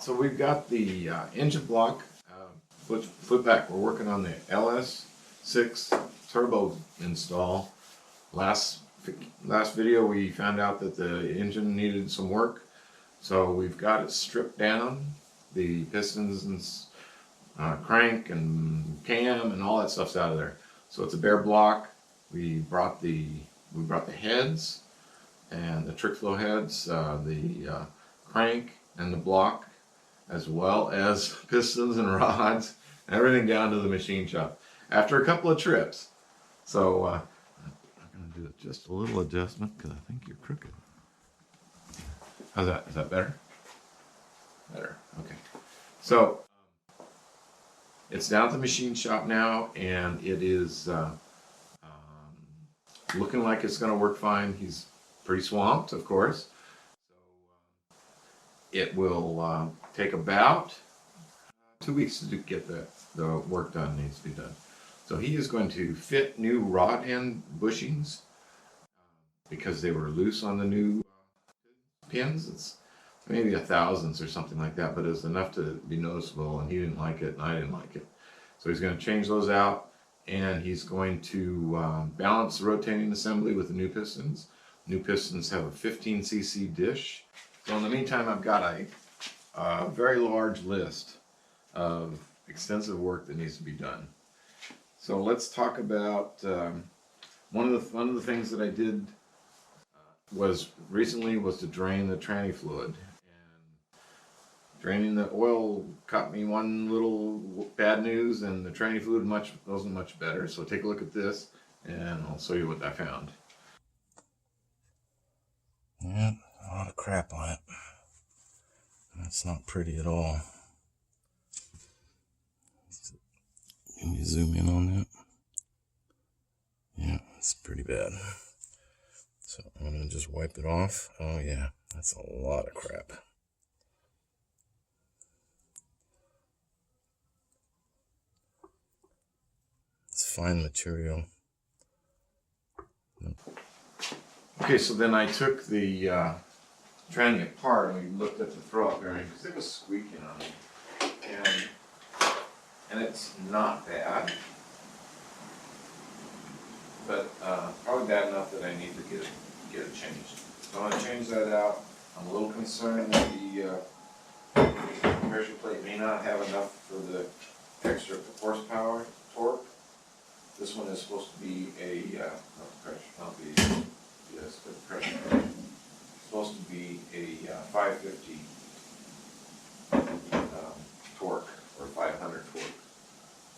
So we've got the engine block flip back. We're working on the LS6 turbo install. Last video we found out that the engine needed some work, so we've got it stripped down. The pistons and crank and cam and all that stuff's out of there. So it's a bare block. We brought the heads and the trick flow heads, the crank and the block, as well as pistons and rods, and everything down to the machine shop after a couple of trips. So I'm going to do just a little adjustment because I think you're crooked. How's that? Is that better? Better. Okay. So it's down at the machine shop now, and it is looking like it's going to work fine. He's pretty swamped, of course. So it will take about 2 weeks to get the work done. Needs to be done. So he is going to fit new rod end bushings because they were loose on the new pins. It's maybe 1,000ths or something like that, but it's enough to be noticeable, and he didn't like it and I didn't like it. So he's going to change those out, and he's going to balance the rotating assembly with the new pistons. New pistons have a 15cc dish. So in the meantime, I've got a very large list of extensive work that needs to be done. So let's talk about one of the things that I did recently was to drain the tranny fluid. Draining the oil caught me one little bad news, and the tranny fluid wasn't much better. So take a look at this, and I'll show you what I found. Yeah, a lot of crap on it. That's not pretty at all. Can you zoom in on that? Yeah, it's pretty bad. So I'm going to just wipe it off. Oh yeah, that's a lot of crap. It's fine material. Okay, so then I took the tranny apart and we looked at the throw-up bearing because it was squeaking on me. And it's not bad, but probably bad enough that I need to get it changed. So I'm going to change that out. I'm a little concerned that the pressure plate may not have enough for the extra horsepower torque. This one is supposed to be a supposed to be a 550 torque or 500 torque.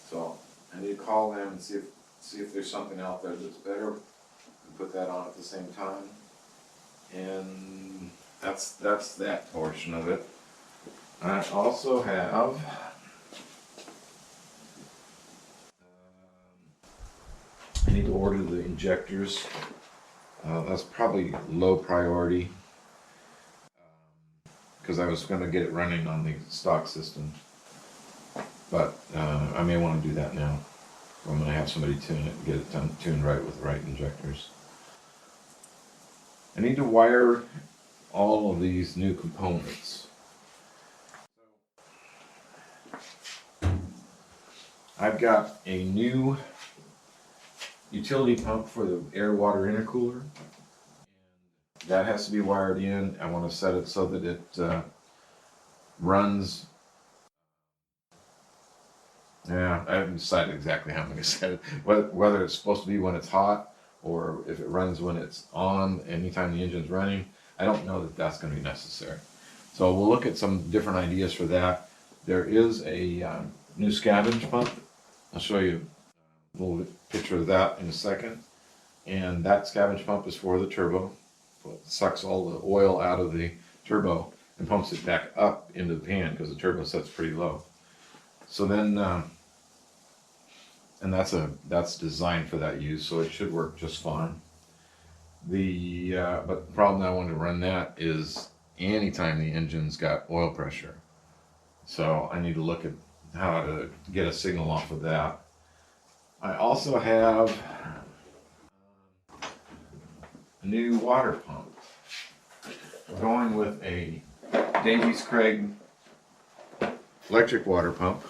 So I need to call them and see if there's something out there that's better and put that on at the same time. And that's that portion of it. I also have I need to order the injectors. That's probably low priority because I was going to get it running on the stock system. But I may want to do that now. I'm going to have somebody tune it and get it tuned right with the right injectors. I need to wire all of these new components. I've got a new utility pump for the air-water intercooler. That has to be wired in. I want to set it so that it runs. Yeah, I haven't decided exactly how I'm going to set it. Whether it's supposed to be when it's hot or if it runs when it's on, anytime the engine's running. I don't know that that's going to be necessary. So we'll look at some different ideas for that. There is a new scavenge pump. I'll show you a little picture of that in a second. And that scavenge pump is for the turbo. It sucks all the oil out of the turbo and pumps it back up into the pan because the turbo sets pretty low. So then, and that's designed for that use, so it should work just fine. But the problem I want to run that is anytime the engine's got oil pressure. So I need to look at how to get a signal off of that. I also have a new water pump. We're going with a Davies Craig electric water pump.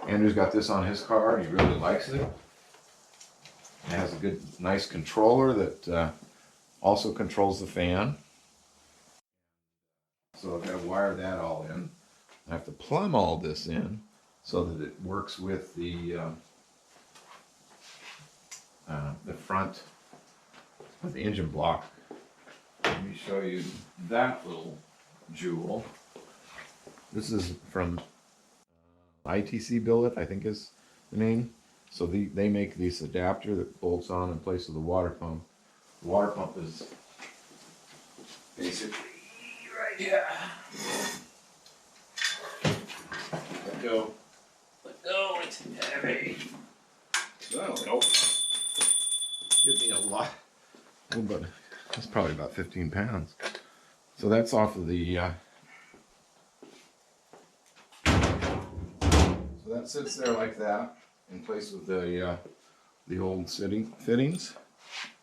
Andrew's got this on his car. He really likes it. It has a good, nice controller that also controls the fan. So I've got to wire that all in. I have to plumb all this in so that it works with the front of the engine block. Let me show you that little jewel. This is from ITC Billet, I think is the name. So they make this adapter that bolts on in place of the water pump. The water pump is basically right here. Let go. Let go, it's heavy. That'll help. Give me a lot. Oh, but that's probably about 15 pounds. So that's off of the so that sits there like that in place with the old fittings.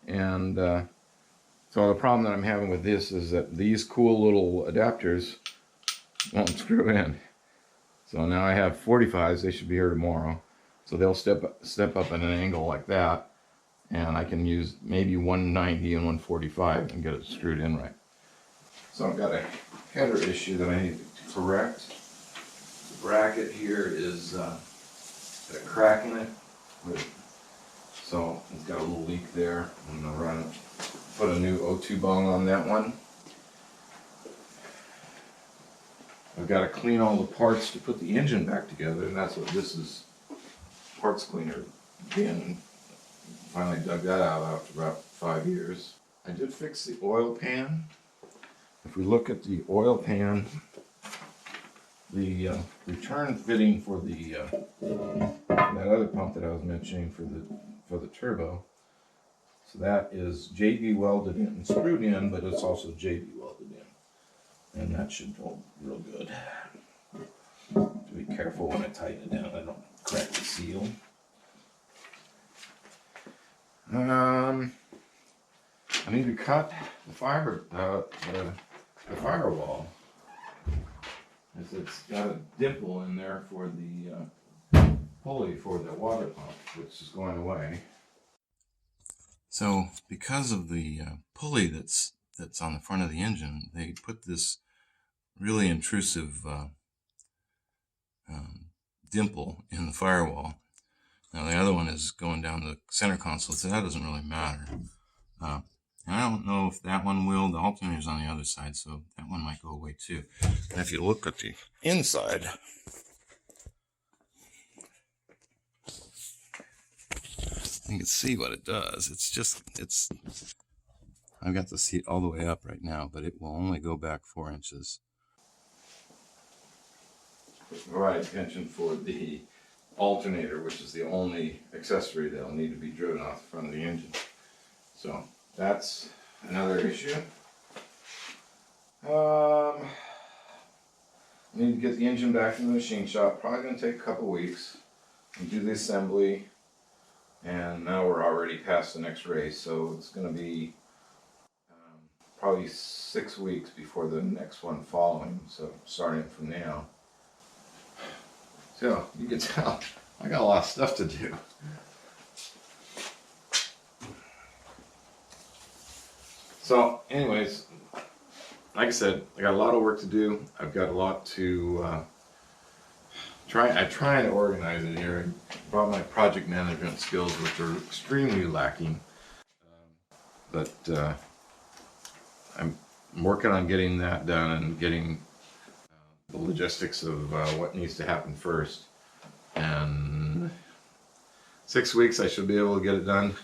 And so the problem that I'm having with this is that these cool little adapters won't screw in. So now I have 45s, they should be here tomorrow. So they'll step up at an angle like that, and I can use maybe 190 and 145 and get it screwed in right. So I've got a header issue that I need to correct. The bracket here is got a crack in it. So it's got a little leak there. I'm gonna put a new O2 bung on that one. I've got to clean all the parts to put the engine back together, and that's what this is. Parts cleaner bin. Finally dug that out after about 5 years. I did fix the oil pan. If we look at the oil pan, the return fitting for the that other pump that I was mentioning for the turbo. So that is JB welded in and screwed in, but it's also JB welded in, and that should hold real good. To be careful when I tighten it down, I don't crack the seal. I need to cut the firewall. It's got a dimple in there for the pulley for the water pump, which is going away. So because of the pulley that's on the front of the engine, they put this really intrusive dimple in the firewall. Now the other one is going down the center console, so that doesn't really matter. And I don't know if that one will. The alternator's on the other side, so that one might go away too. And if you look at the inside, you can see what it does. I've got the seat all the way up right now, but it will only go back 4 inches. Provide attention for the alternator, which is the only accessory that'll need to be driven off the front of the engine. So that's another issue. I need to get the engine back in the machine shop. Probably going to take a couple weeks and do the assembly. And now we're already past the next race, so it's going to be probably 6 weeks before the next one following. So starting from now. So you can tell I got a lot of stuff to do. So anyways, like I said, I got a lot of work to do. I've got a lot to I try and organize it here. I brought my project management skills, which are extremely lacking. But I'm working on getting that done and getting the logistics of what needs to happen first. And 6 weeks I should be able to get it done.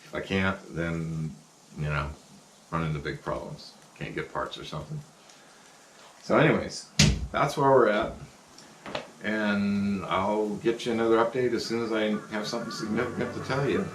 If I can't, then, you know, run into big problems. Can't get parts or something. So anyways, that's where we're at. And I'll get you another update as soon as I have something significant to tell you.